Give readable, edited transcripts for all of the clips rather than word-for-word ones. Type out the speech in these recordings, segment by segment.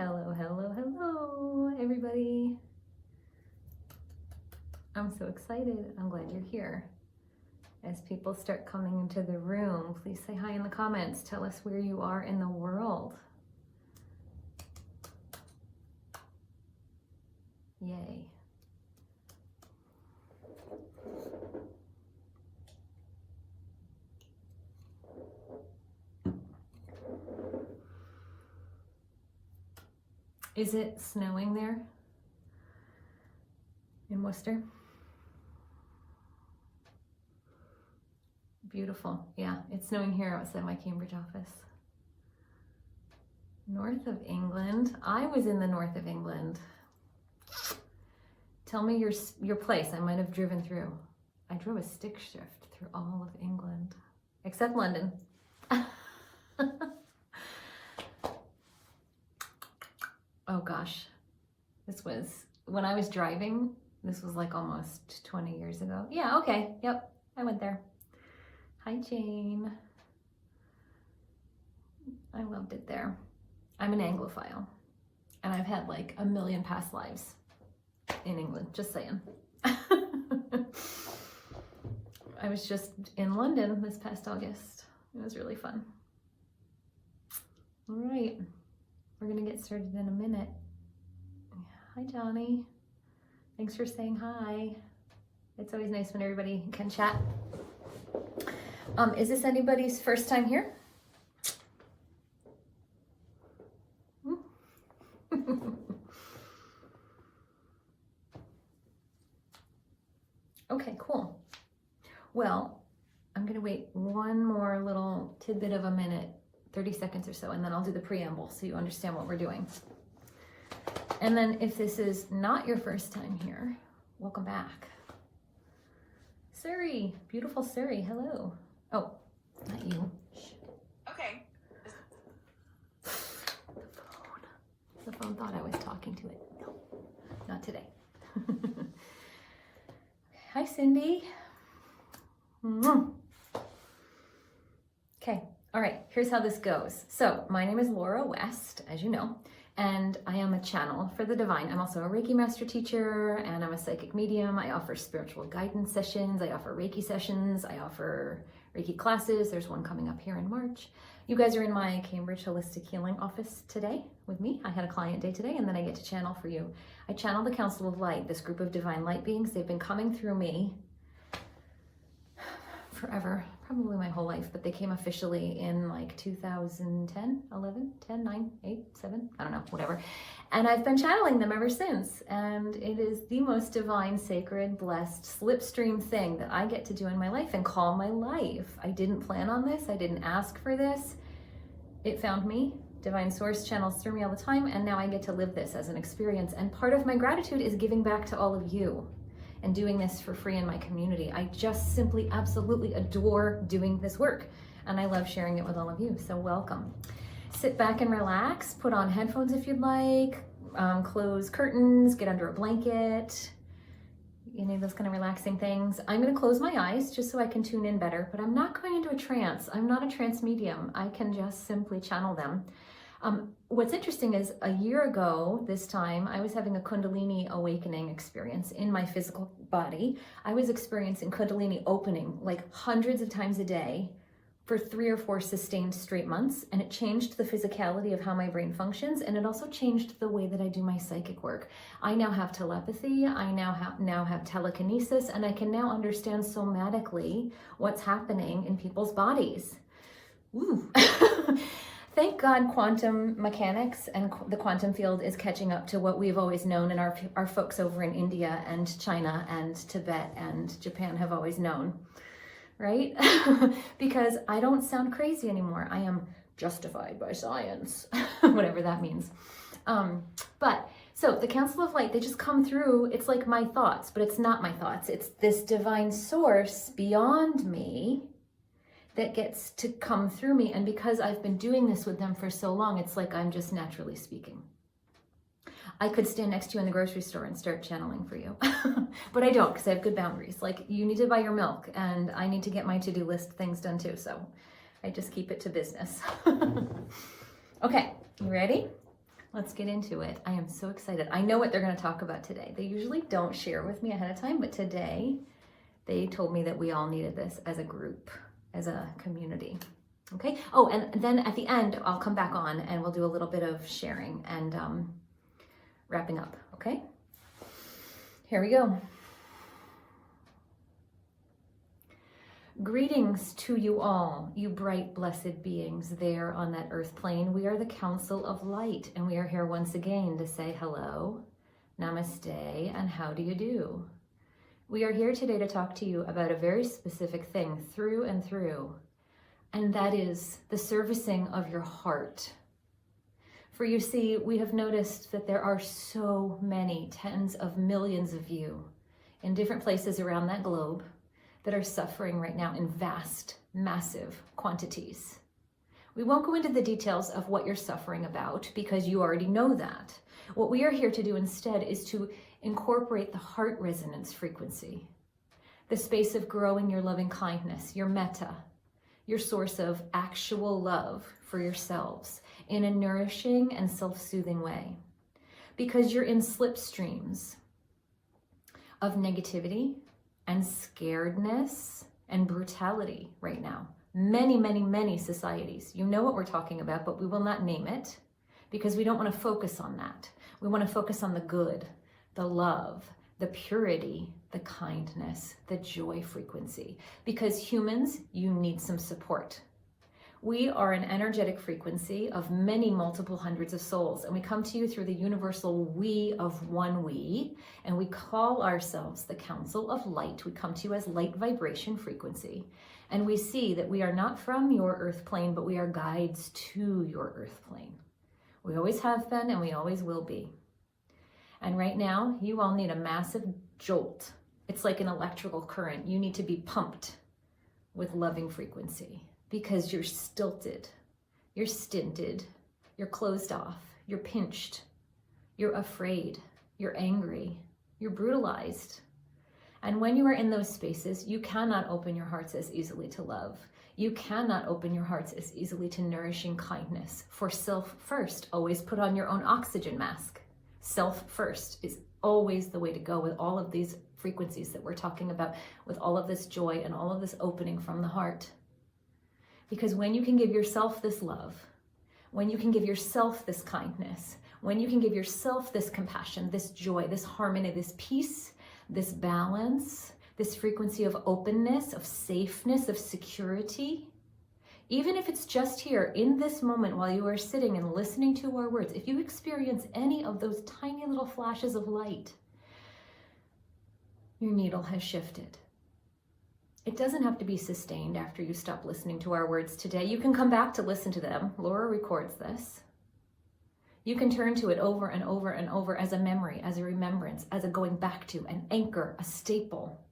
Hello, hello, hello, everybody. I'm so excited. I'm glad you're here. As people start coming into the room, please say hi in the comments. Tell us where you are in the world. Yay. Is it snowing there in Worcester? Beautiful. Yeah, it's snowing here outside my Cambridge office. North of England. I was in the north of England. Tell me your place. I might have driven through. I drove a stick shift through all of England, except London. Oh gosh, this was, when I was driving, this was like almost 20 years ago. Yeah, okay, yep, I went there. Hi, Jane. I loved it there. I'm an Anglophile, and I've had like a million past lives in England, just saying. I was just in London this past August. It was really fun. All right. We're gonna get started in a minute. Hi, Johnny. Thanks for saying hi. It's always nice when everybody can chat. Is this anybody's first time here? Okay, cool. Well, I'm gonna wait one more little tidbit of a minute, 30 seconds or so, and then I'll do the preamble so you understand what we're doing. And then if this is not your first time here, welcome back. Suri, beautiful Suri, hello. Oh, not you. Okay. The phone thought I was talking to it. No, not today. Hi, Cindy. Okay, all right, here's how this goes. So my name is Laura West, as you know, and I am a channel for the divine. I'm also a Reiki master teacher, and I'm a psychic medium. I offer spiritual guidance sessions. I offer Reiki sessions. I offer Reiki classes. There's one coming up here in March. You guys are in my Cambridge Holistic Healing office today with me. I had a client day today, and then I get to channel for you. I channel the Council of Light, this group of divine light beings. They've been coming through me forever, probably my whole life, but they came officially in like 2010, 11, 10, 9, 8, 7, I don't know, whatever. And I've been channeling them ever since. And it is the most divine, sacred, blessed, slipstream thing that I get to do in my life and call my life. I didn't plan on this. I didn't ask for this. It found me. Divine source channels through me all the time. And now I get to live this as an experience. And part of my gratitude is giving back to all of you and doing this for free in my community. I just simply absolutely adore doing this work, and I love sharing it with all of you, so welcome. Sit back and relax, put on headphones if you'd like, close curtains, get under a blanket, you know, those kind of relaxing things. I'm gonna close my eyes just so I can tune in better, but I'm not going into a trance. I'm not a trance medium. I can just simply channel them. What's interesting is a year ago, this time, I was having a Kundalini awakening experience in my physical body. I was experiencing Kundalini opening like hundreds of times a day for 3 or 4 sustained straight months. And it changed the physicality of how my brain functions. And it also changed the way that I do my psychic work. I now have telepathy. I now have telekinesis, and I can now understand somatically what's happening in people's bodies. Ooh. Thank God quantum mechanics and the quantum field is catching up to what we've always known, and our folks over in India and China and Tibet and Japan have always known, right? Because I don't sound crazy anymore. I am justified by science, whatever that means. So the Council of Light, they just come through. It's like my thoughts, but it's not my thoughts. It's this divine source beyond me that gets to come through me. And because I've been doing this with them for so long, it's like I'm just naturally speaking. I could stand next to you in the grocery store and start channeling for you, but I don't, because I have good boundaries. Like, you need to buy your milk, and I need to get my to-do list things done too. So I just keep it to business. Okay, you ready? Let's get into it. I am so excited. I know what they're going to talk about today. They usually don't share with me ahead of time, but today they told me that we all needed this as a group, as a community. Okay. Oh, and then at the end, I'll come back on and we'll do a little bit of sharing and wrapping up. Okay. Here we go. Greetings to you all, you bright, blessed beings there on that earth plane. We are the Council of Light, and we are here once again to say hello, namaste, and how do you do? We are here today to talk to you about a very specific thing through and through, and that is the servicing of your heart. For you see, we have noticed that there are so many tens of millions of you in different places around that globe that are suffering right now in vast, massive quantities. We won't go into the details of what you're suffering about because you already know that. What we are here to do instead is to incorporate the heart resonance frequency, the space of growing your loving kindness, your metta, your source of actual love for yourselves in a nourishing and self-soothing way. Because you're in slipstreams of negativity and scaredness and brutality right now. Many, many, many societies. You know what we're talking about, but we will not name it because we don't want to focus on that. We want to focus on the good, the love, the purity, the kindness, the joy frequency. Because humans, you need some support. We are an energetic frequency of many multiple hundreds of souls, and we come to you through the universal we of one we, and we call ourselves the Council of Light. We come to you as light vibration frequency, and we see that we are not from your earth plane, but we are guides to your earth plane. We always have been, and we always will be. And right now, you all need a massive jolt. It's like an electrical current. You need to be pumped with loving frequency. Because you're stilted, you're stinted, you're closed off, you're pinched, you're afraid, you're angry, you're brutalized. And when you are in those spaces, you cannot open your hearts as easily to love. You cannot open your hearts as easily to nourishing kindness. For self first, always put on your own oxygen mask. Self first is always the way to go with all of these frequencies that we're talking about, with all of this joy and all of this opening from the heart. Because when you can give yourself this love, when you can give yourself this kindness, when you can give yourself this compassion, this joy, this harmony, this peace, this balance, this frequency of openness, of safeness, of security, even if it's just here in this moment while you are sitting and listening to our words, if you experience any of those tiny little flashes of light, your needle has shifted. It doesn't have to be sustained after you stop listening to our words today. You can come back to listen to them. Laura records this. You can turn to it over and over and over as a memory, as a remembrance, as a going back to, an anchor, a staple.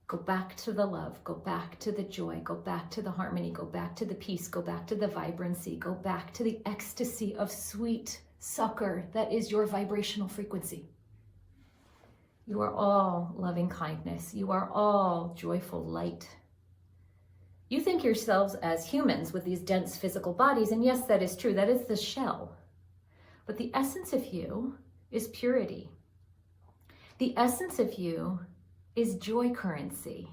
Go back to the love, go back to the joy, go back to the harmony, go back to the peace, go back to the vibrancy, go back to the ecstasy of sweet succor that is your vibrational frequency. You are all loving kindness. You are all joyful light. You think yourselves as humans with these dense physical bodies, and yes, that is true. That is the shell. But the essence of you is purity. The essence of you is joy currency.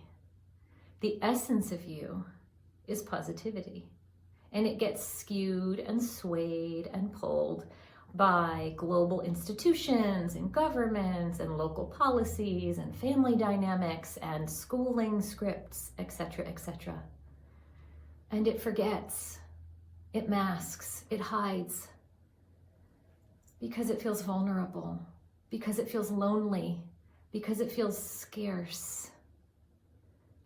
The essence of you is positivity. And it gets skewed and swayed and pulled by global institutions and governments and local policies and family dynamics and schooling scripts, etc., etc. And it forgets, it masks, it hides because it feels vulnerable, because it feels lonely, because it feels scarce.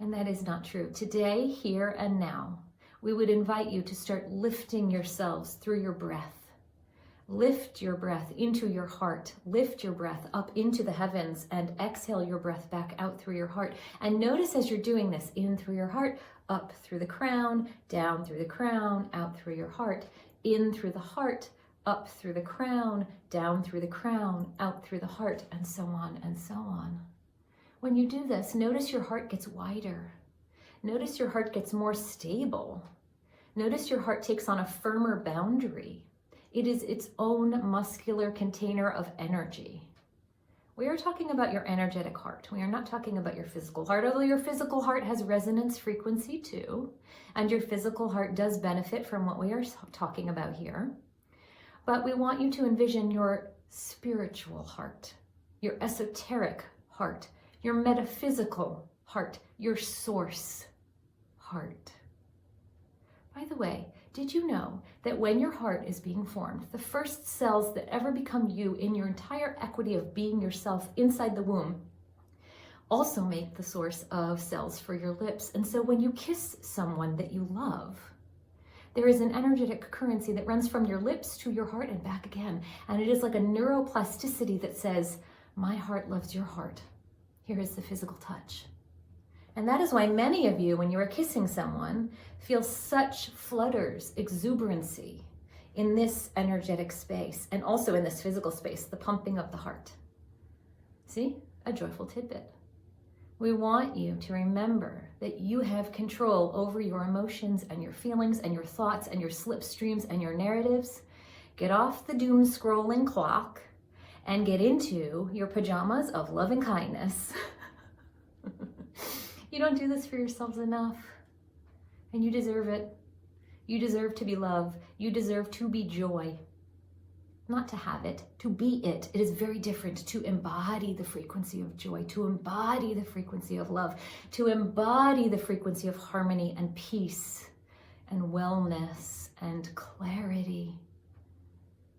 And that is not true. Today, here and now, we would invite you to start lifting yourselves through your breath. Lift your breath into your heart. Lift your breath up into the heavens and exhale your breath back out through your heart. And notice as you're doing this, in through your heart, up through the crown, down through the crown, out through your heart, in through the heart, up through the crown, down through the crown, out through the heart, and so on and so on. When you do this, notice your heart gets wider. Notice your heart gets more stable. Notice your heart takes on a firmer boundary. It is its own muscular container of energy. We are talking about your energetic heart. We are not talking about your physical heart, although your physical heart has resonance frequency too, and your physical heart does benefit from what we are talking about here. But we want you to envision your spiritual heart, your esoteric heart, your metaphysical heart, your source heart. By the way, did you know that when your heart is being formed, the first cells that ever become you in your entire equity of being yourself inside the womb also make the source of cells for your lips? And so when you kiss someone that you love, there is an energetic currency that runs from your lips to your heart and back again. And it is like a neuroplasticity that says, my heart loves your heart. Here is the physical touch. And that is why many of you, when you are kissing someone, feel such flutters, exuberancy in this energetic space, and also in this physical space, the pumping of the heart. See? A joyful tidbit. We want you to remember that you have control over your emotions and your feelings and your thoughts and your slipstreams and your narratives. Get off the doom scrolling clock and get into your pajamas of love and kindness. You don't do this for yourselves enough, and you deserve it. You deserve to be love. You deserve to be joy. Not to have it, to be it. It is very different to embody the frequency of joy, to embody the frequency of love, to embody the frequency of harmony and peace and wellness and clarity.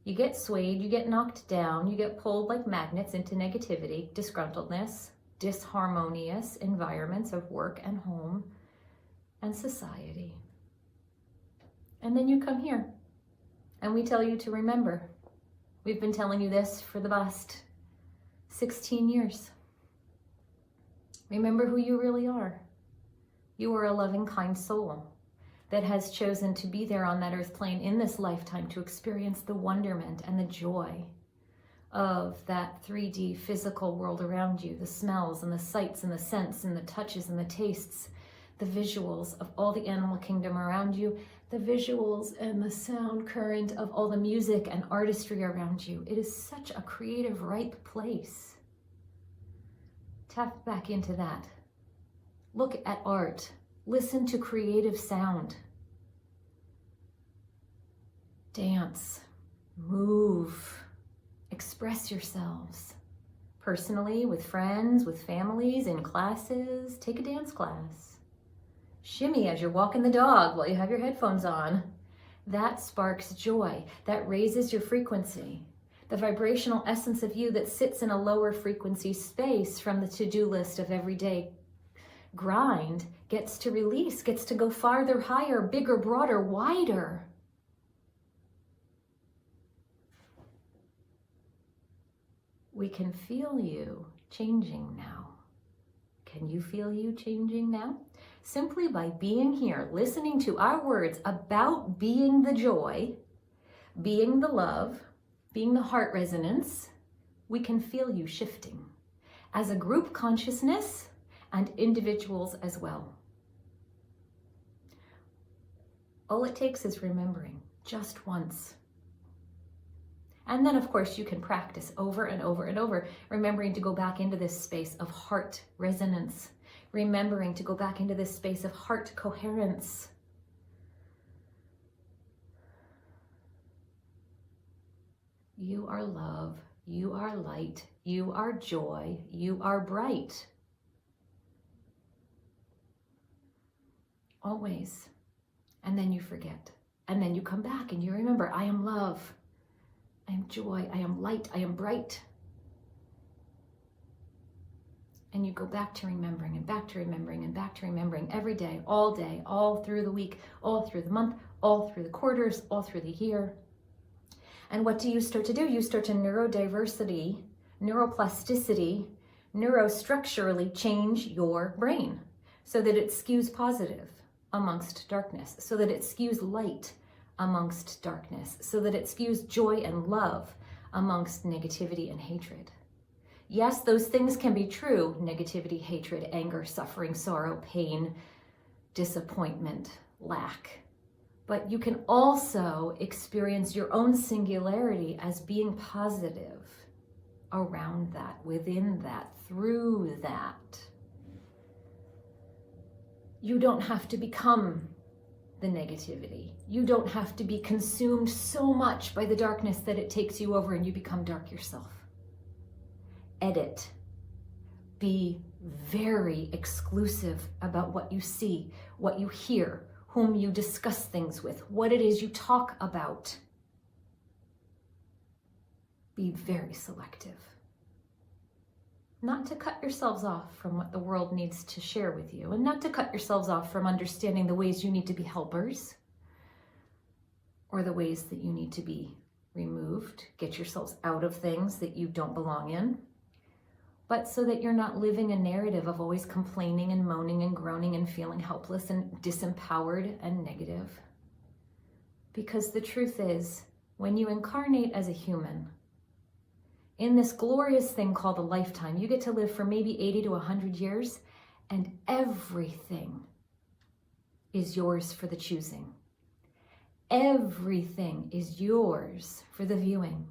You get swayed, you get knocked down, you get pulled like magnets into negativity, disgruntledness, disharmonious environments of work and home and society. And then you come here and we tell you to remember. We've been telling you this for the past 16 years. Remember who you really are. You are a loving, kind soul that has chosen to be there on that earth plane in this lifetime to experience the wonderment and the joy of that 3D physical world around you, the smells and the sights and the scents and the touches and the tastes, the visuals of all the animal kingdom around you, the visuals and the sound current of all the music and artistry around you. It is such a creative, ripe place. Tap back into that. Look at art. Listen to creative sound. Dance. Move. Express yourselves. Personally, with friends, with families, in classes. Take a dance class. Shimmy as you're walking the dog while you have your headphones on. That sparks joy. That raises your frequency. The vibrational essence of you that sits in a lower frequency space from the to-do list of everyday grind gets to release, gets to go farther, higher, bigger, broader, wider. We can feel you changing now. Can you feel you changing now? Simply by being here, listening to our words about being the joy, being the love, being the heart resonance, we can feel you shifting as a group consciousness and individuals as well. All it takes is remembering just once. And then, of course, you can practice over and over and over, remembering to go back into this space of heart resonance, remembering to go back into this space of heart coherence. You are love, you are light, you are joy, you are bright. Always. And then you forget. And then you come back and you remember, I am love. I am joy, I am light, I am bright. And you go back to remembering and back to remembering and back to remembering every day, all through the week, all through the month, all through the quarters, all through the year. And what do you start to do? You start to neurodiversity, neuroplasticity, neurostructurally change your brain so that it skews positive amongst darkness, so that it skews light amongst darkness, so that it skews joy and love amongst negativity and hatred. Yes, those things can be true: negativity, hatred, anger, suffering, sorrow, pain, disappointment, lack. But you can also experience your own singularity as being positive around that, within that, through that. You don't have to become the negativity. You don't have to be consumed so much by the darkness that it takes you over and you become dark yourself. Edit. Be very exclusive about what you see, what you hear, whom you discuss things with, what it is you talk about. Be very selective. Not to cut yourselves off from what the world needs to share with you, and not to cut yourselves off from understanding the ways you need to be helpers, or the ways that you need to be removed, get yourselves out of things that you don't belong in, but so that you're not living a narrative of always complaining and moaning and groaning and feeling helpless and disempowered and negative. Because the truth is, when you incarnate as a human, in this glorious thing called a lifetime, you get to live for maybe 80 to 100 years, and everything is yours for the choosing. Everything is yours for the viewing.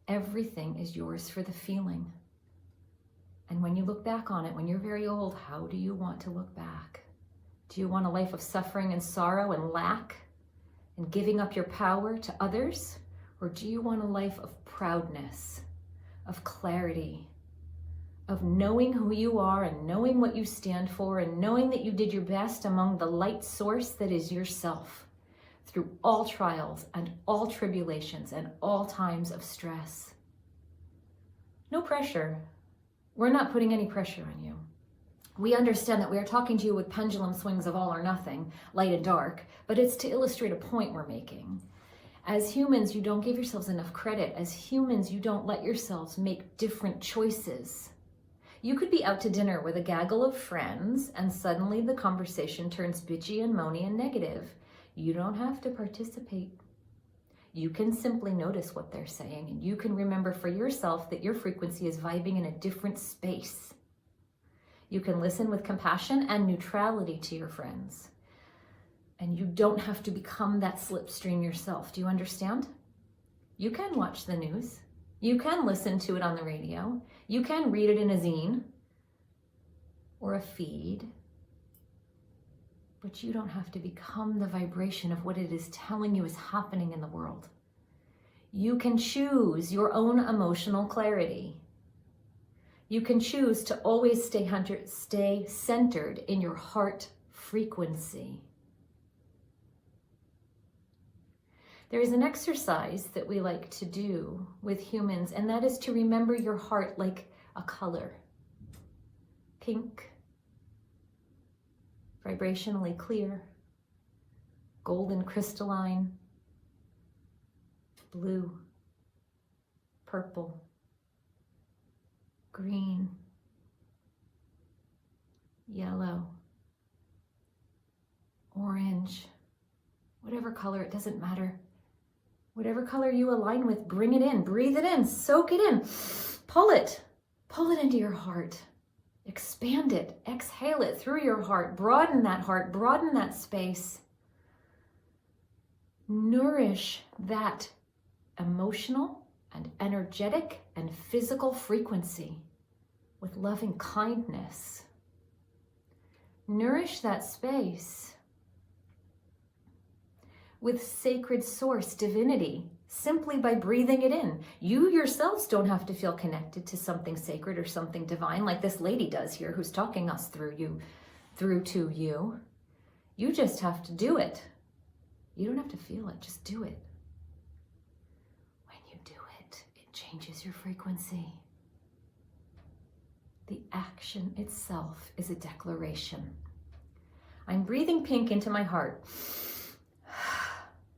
Everything is yours for the feeling. And when you look back on it, when you're very old, how do you want to look back? Do you want a life of suffering and sorrow and lack and giving up your power to others? Or do you want a life of proudness, of clarity, of knowing who you are and knowing what you stand for and knowing that you did your best among the light source that is yourself through all trials and all tribulations and all times of stress? No pressure. We're not putting any pressure on you. We understand that we are talking to you with pendulum swings of all or nothing, light and dark, but it's to illustrate a point we're making. As humans, you don't give yourselves enough credit. As humans, you don't let yourselves make different choices. You could be out to dinner with a gaggle of friends and suddenly the conversation turns bitchy and moany and negative. You don't have to participate. You can simply notice what they're saying, and you can remember for yourself that your frequency is vibing in a different space. You can listen with compassion and neutrality to your friends. And you don't have to become that slipstream yourself. Do you understand? You can watch the news. You can listen to it on the radio. You can read it in a zine or a feed. But you don't have to become the vibration of what it is telling you is happening in the world. You can choose your own emotional clarity. You can choose to always stay centered in your heart frequency. There is an exercise that we like to do with humans, and that is to remember your heart like a color. Pink, vibrationally clear, golden crystalline, blue, purple, green, yellow, orange, whatever color, it doesn't matter. Whatever color you align with, bring it in, breathe it in, soak it in, pull it into your heart, expand it, exhale it through your heart, broaden that space, nourish that emotional and energetic and physical frequency with loving kindness. Nourish that space with sacred source divinity, simply by breathing it in. You yourselves don't have to feel connected to something sacred or something divine like this lady does here who's talking us through to you. You just have to do it. You don't have to feel it, just do it. When you do it, it changes your frequency. The action itself is a declaration. I'm breathing pink into my heart.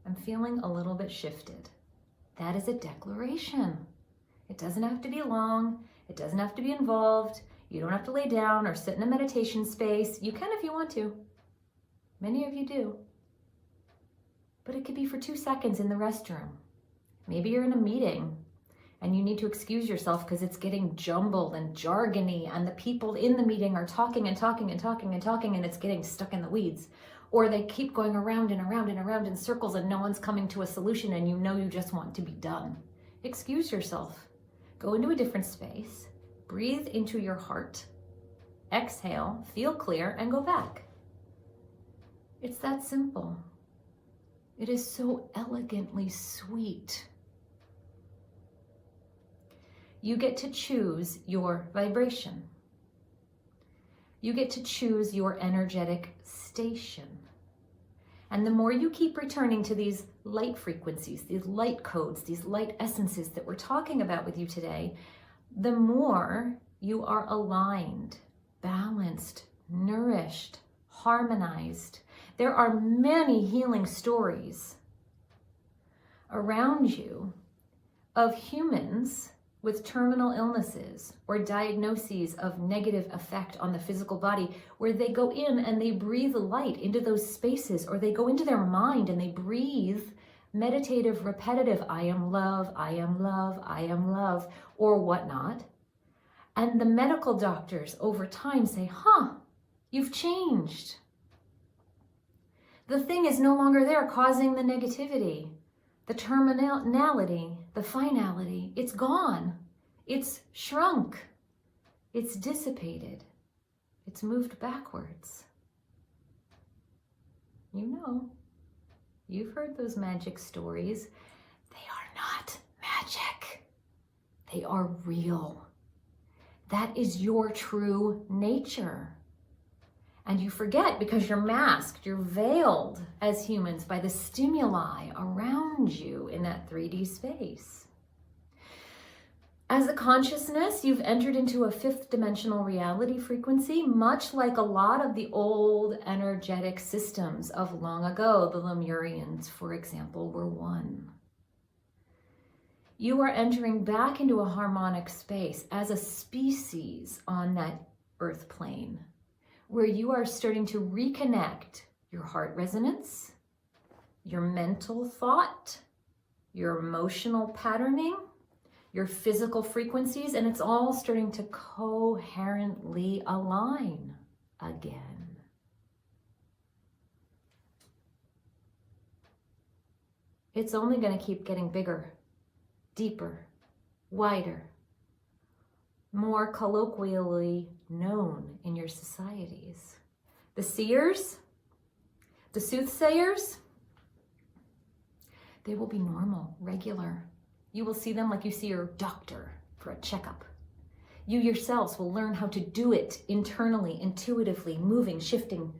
I'm feeling a little bit shifted. That is a declaration. It doesn't have to be long. It doesn't have to be involved. You don't have to lay down or sit in a meditation space. You can if you want to. Many of you do. But it could be for 2 seconds in the restroom. Maybe you're in a meeting and you need to excuse yourself because it's getting jumbled and jargony and the people in the meeting are talking and talking and talking and talking and it's getting stuck in the weeds. or they keep going around and around and around in circles and no one's coming to a solution and you know you just want to be done. Excuse yourself. Go into a different space. Breathe into your heart. Exhale, feel clear, and go back. It's that simple. It is so elegantly sweet. You get to choose your vibration. You get to choose your energetic station. And the more you keep returning to these light frequencies, these light codes, these light essences that we're talking about with you today, the more you are aligned, balanced, nourished, harmonized. There are many healing stories around you of humans with terminal illnesses or diagnoses of negative effect on the physical body, where they go in and they breathe light into those spaces, or they go into their mind and they breathe meditative, repetitive, I am love, I am love, I am love, or whatnot. And the medical doctors over time say, you've changed. The thing is no longer there causing the negativity, the terminality, the finality. It's gone. It's shrunk. It's dissipated. It's moved backwards. You know, you've heard those magic stories. They are not magic. They are real. That is your true nature. And you forget because you're masked, you're veiled as humans by the stimuli around you in that 3D space. As a consciousness, you've entered into a 5th dimensional reality frequency, much like a lot of the old energetic systems of long ago. The Lemurians, for example, were one. You are entering back into a harmonic space as a species on that earth plane, where you are starting to reconnect your heart resonance, your mental thought, your emotional patterning, your physical frequencies, and it's all starting to coherently align again. It's only going to keep getting bigger, deeper, wider, more colloquially known in your societies. The seers, the soothsayers, they will be normal, regular. You will see them like you see your doctor for a checkup. You yourselves will learn how to do it internally, intuitively, moving, shifting,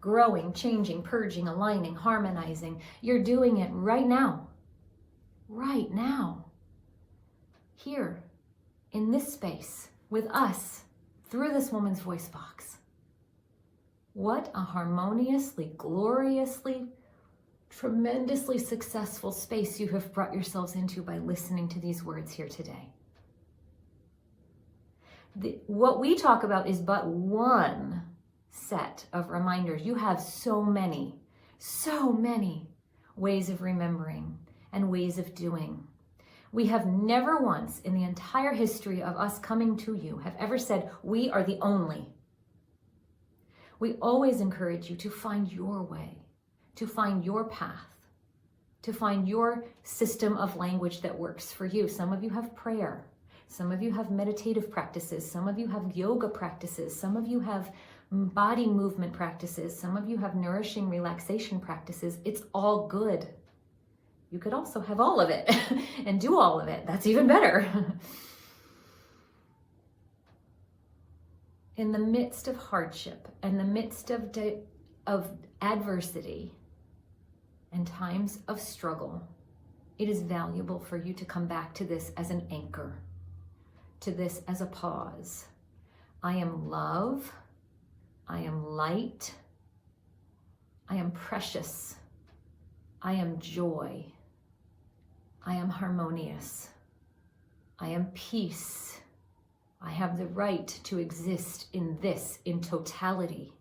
growing, changing, purging, aligning, harmonizing. You're doing it right now. Right now. Here, in this space, with us, through this woman's voice box. What a harmoniously, gloriously, tremendously successful space you have brought yourselves into by listening to these words here today. What we talk about is but one set of reminders. You have so many ways of remembering and ways of doing. We have never once in the entire history of us coming to you have ever said, we are the only. We always encourage you to find your way, to find your path, to find your system of language that works for you. Some of you have prayer. Some of you have meditative practices. Some of you have yoga practices. Some of you have body movement practices. Some of you have nourishing relaxation practices. It's all good. You could also have all of it and do all of it. That's even better. In the midst of hardship and the midst of adversity and times of struggle, it is valuable for you to come back to this as an anchor, to this as a pause. I am love. I am light. I am precious. I am joy. I am harmonious. I am peace. I have the right to exist in this in totality.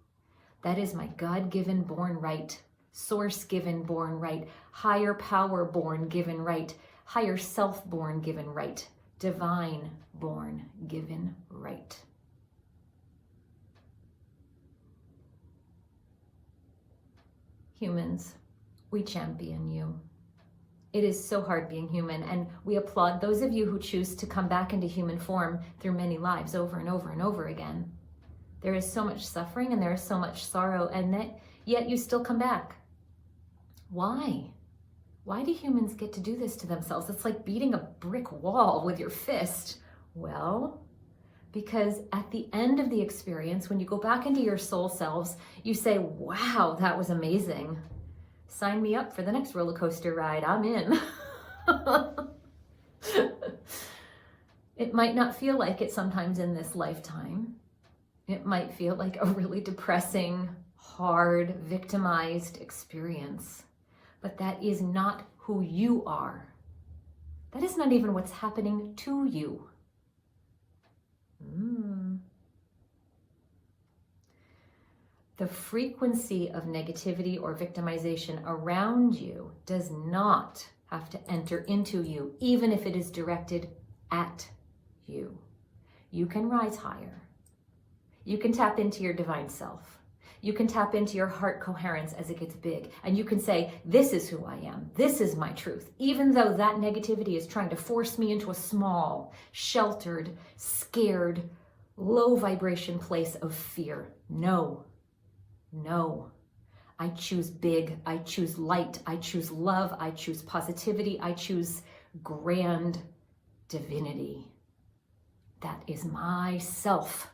That is my God-given born right, source-given born right, higher power born given right, higher self born given right, divine born given right. Humans, we champion you. It is so hard being human, and we applaud those of you who choose to come back into human form through many lives over and over and over again. There is so much suffering and there is so much sorrow, and yet you still come back. Why? Why do humans get to do this to themselves? It's like beating a brick wall with your fist. Well, because at the end of the experience, when you go back into your soul selves, you say, wow, that was amazing. Sign me up for the next roller coaster ride. I'm in. It might not feel like it sometimes in this lifetime. It might feel like a really depressing, hard, victimized experience. But that is not who you are. That is not even what's happening to you. The frequency of negativity or victimization around you does not have to enter into you, even if it is directed at you. You can rise higher. You can tap into your divine self. You can tap into your heart coherence as it gets big. And you can say, this is who I am. This is my truth. Even though that negativity is trying to force me into a small, sheltered, scared, low vibration place of fear. No. No. I choose big. I choose light. I choose love. I choose positivity. I choose grand divinity. That is myself.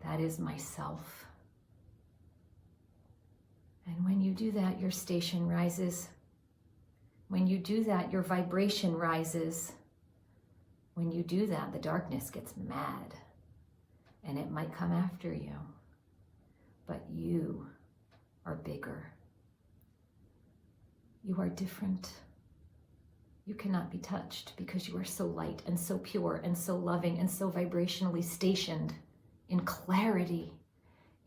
That is myself. And when you do that, your station rises. When you do that, your vibration rises. When you do that, the darkness gets mad, and it might come after you. But you are bigger. You are different. You cannot be touched because you are so light and so pure and so loving and so vibrationally stationed in clarity,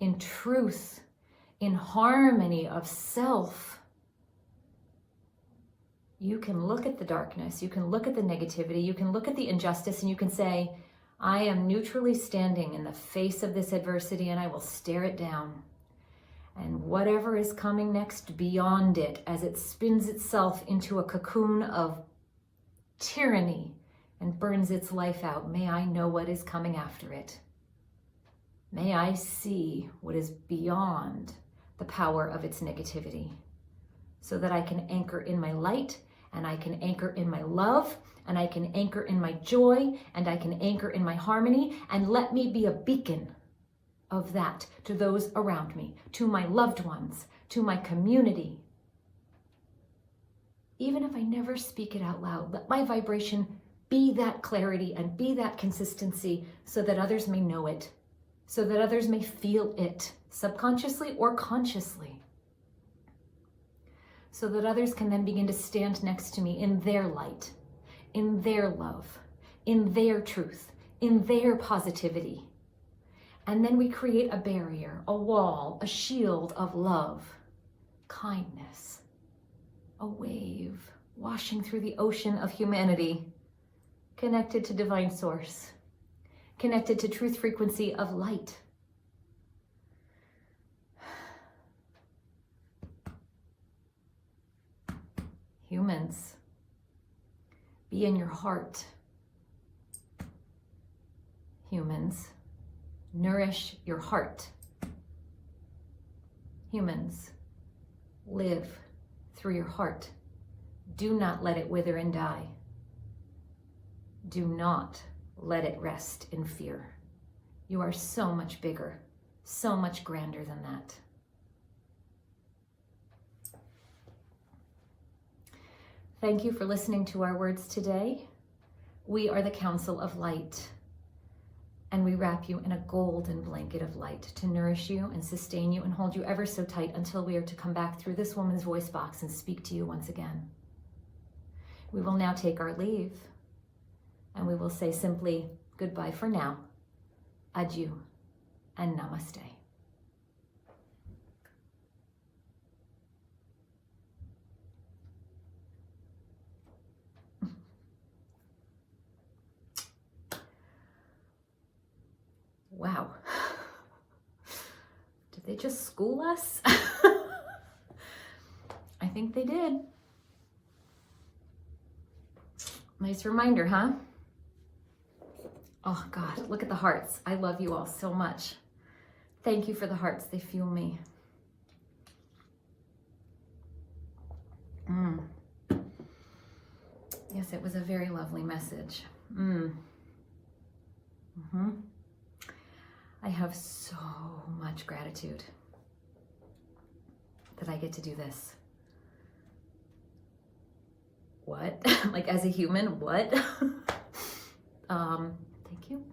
in truth, in harmony of self. You can look at the darkness, you can look at the negativity, you can look at the injustice, and you can say, I am neutrally standing in the face of this adversity, and I will stare it down. And whatever is coming next beyond it, as it spins itself into a cocoon of tyranny and burns its life out, may I know what is coming after it. May I see what is beyond the power of its negativity, so that I can anchor in my light, and I can anchor in my love, and I can anchor in my joy, and I can anchor in my harmony, and let me be a beacon of that to those around me, to my loved ones, to my community. Even if I never speak it out loud, let my vibration be that clarity and be that consistency, so that others may know it, so that others may feel it, subconsciously or consciously, so that others can then begin to stand next to me in their light, in their love, in their truth, in their positivity. And then we create a barrier, a wall, a shield of love, kindness, a wave washing through the ocean of humanity, connected to divine source, connected to truth frequency of light. Humans, be in your heart. Humans, nourish your heart. Humans, live through your heart. Do not let it wither and die. Do not let it rest in fear. You are so much bigger, so much grander than that. Thank you for listening to our words today. We are the Council of Light, and we wrap you in a golden blanket of light to nourish you and sustain you and hold you ever so tight until we are to come back through this woman's voice box and speak to you once again. We will now take our leave, and we will say simply goodbye for now, adieu, and namaste. Wow. Did they just school us? think they did. Nice reminder, huh? Oh God, look at the hearts. I love you all so much. Thank you for the hearts. They fuel me. Yes, it was a very lovely message. I have so much gratitude that I get to do this. What? Like as a human, what? Thank you.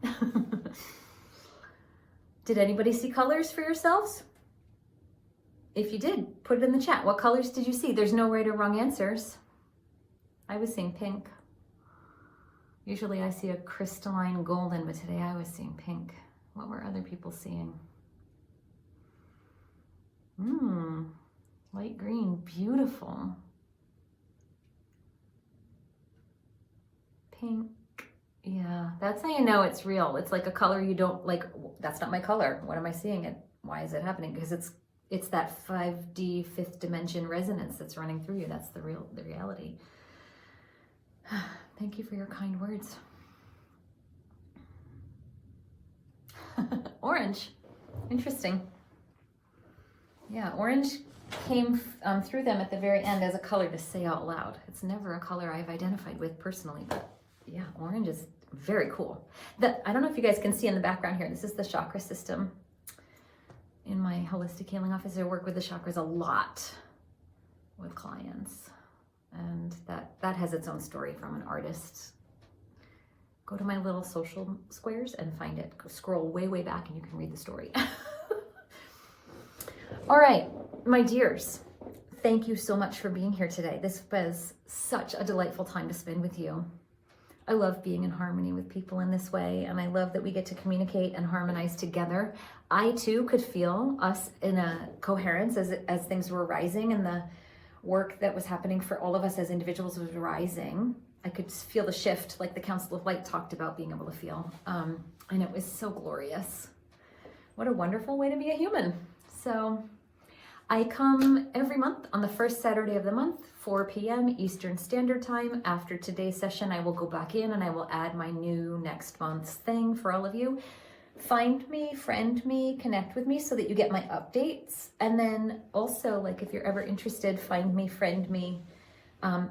Did anybody see colors for yourselves? If you did, put it in the chat. What colors did you see? There's no right or wrong answers. I was seeing pink. Usually I see a crystalline golden, but today I was seeing pink. What were other people seeing? Light green, beautiful. Pink, yeah, that's how you know it's real. It's like a color you don't like. That's not my color. What am I seeing it? Why is it happening? Because it's that 5D, fifth dimension resonance that's running through you. That's the reality. Thank you for your kind words. Orange, interesting. Yeah, orange came through them at the very end as a color to say out loud. It's never a color I've identified with personally, but yeah, orange is very cool. I don't know if you guys can see in the background here, this is the chakra system. In my holistic healing office, I work with the chakras a lot with clients. And that has its own story from an artist. Go to my little social squares and find it. Go scroll way, way back and you can read the story. All right, my dears, thank you so much for being here today. This was such a delightful time to spend with you. I love being in harmony with people in this way, and I love that we get to communicate and harmonize together. I too could feel us in a coherence as things were rising, and the work that was happening for all of us as individuals was rising. I could feel the shift, like the Council of Light talked about being able to feel, and it was so glorious. What a wonderful way to be a human. So I come every month on the first Saturday of the month, 4 p.m. Eastern Standard Time. After today's session, I will go back in and I will add my new next month's thing for all of you. Find me, friend me, connect with me so that you get my updates. And then also, like, if you're ever interested, find me, friend me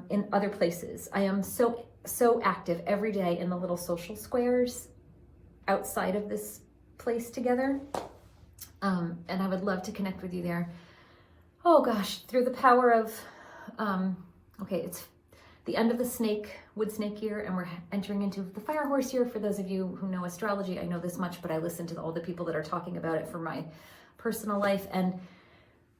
in other places. I am so active every day in the little social squares outside of this place together. And I would love to connect with you there. Oh gosh, through the power of, okay, it's the end of the wood snake year, and we're entering into the fire horse year. For those of you who know astrology, I know this much, but I listen to all the people that are talking about it for my personal life, and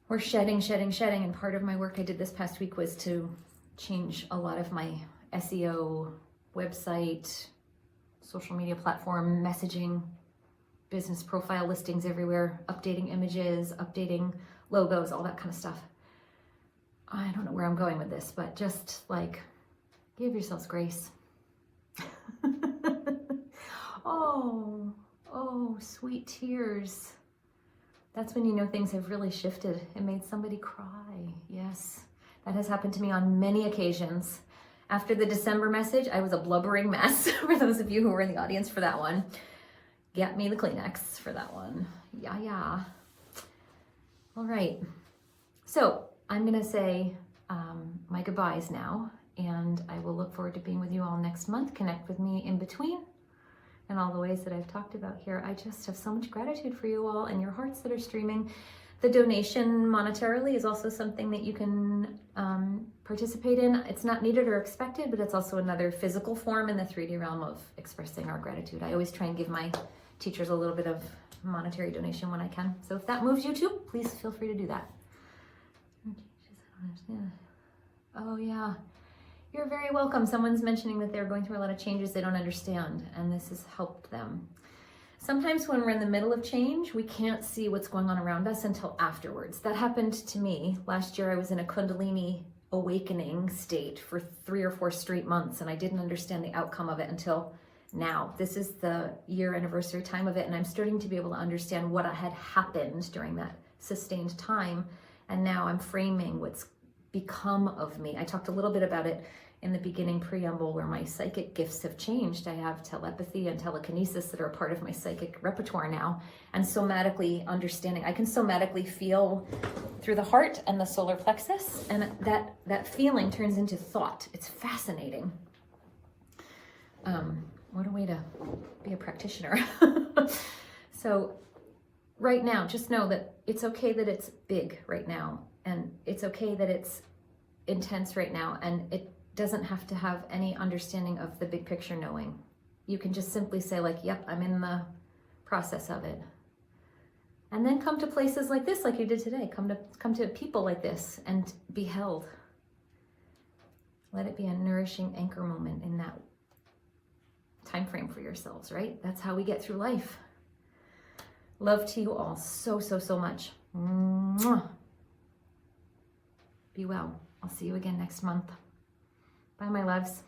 we're shedding. And part of my work I did this past week was to change a lot of my SEO, website, social media platform, messaging, business profile listings everywhere, updating images, updating logos, all that kind of stuff. I don't know where I'm going with this, but just like, give yourselves grace. Oh, sweet tears. That's when you know things have really shifted. It made somebody cry. Yes, that has happened to me on many occasions. After the December message, I was a blubbering mess. For those of you who were in the audience for that one, get me the Kleenex for that one. Yeah. All right. So I'm going to say my goodbyes now, and I will look forward to being with you all next month. Connect with me in between in all the ways that I've talked about here. I just have so much gratitude for you all and your hearts that are streaming. The donation monetarily is also something that you can participate in. It's not needed or expected, but it's also another physical form in the 3D realm of expressing our gratitude. I always try and give my teachers a little bit of monetary donation when I can. So if that moves you too, please feel free to do that. Oh yeah, you're very welcome. Someone's mentioning that they're going through a lot of changes they don't understand, and this has helped them. Sometimes when we're in the middle of change, we can't see what's going on around us until afterwards. That happened to me. Last year I was in a Kundalini awakening state for 3 or 4 straight months, and I didn't understand the outcome of it until now. This is the year anniversary time of it, and I'm starting to be able to understand what had happened during that sustained time. And now I'm framing what's become of me. I talked a little bit about it in the beginning preamble where my psychic gifts have changed. I have telepathy and telekinesis that are a part of my psychic repertoire now, and somatically understanding. I can somatically feel through the heart and the solar plexus, and that feeling turns into thought. It's fascinating. What a way to be a practitioner. So right now, just know that it's okay that it's big right now, and it's okay that it's intense right now, and it doesn't have to have any understanding of the big picture knowing. You can just simply say like, yep, I'm in the process of it. And then come to places like this, like you did today. Come to people like this and be held. Let it be a nourishing anchor moment in that time frame for yourselves, right? That's how we get through life. Love to you all so, so, so much. Mwah. Be well. I'll see you again next month. Bye, my loves.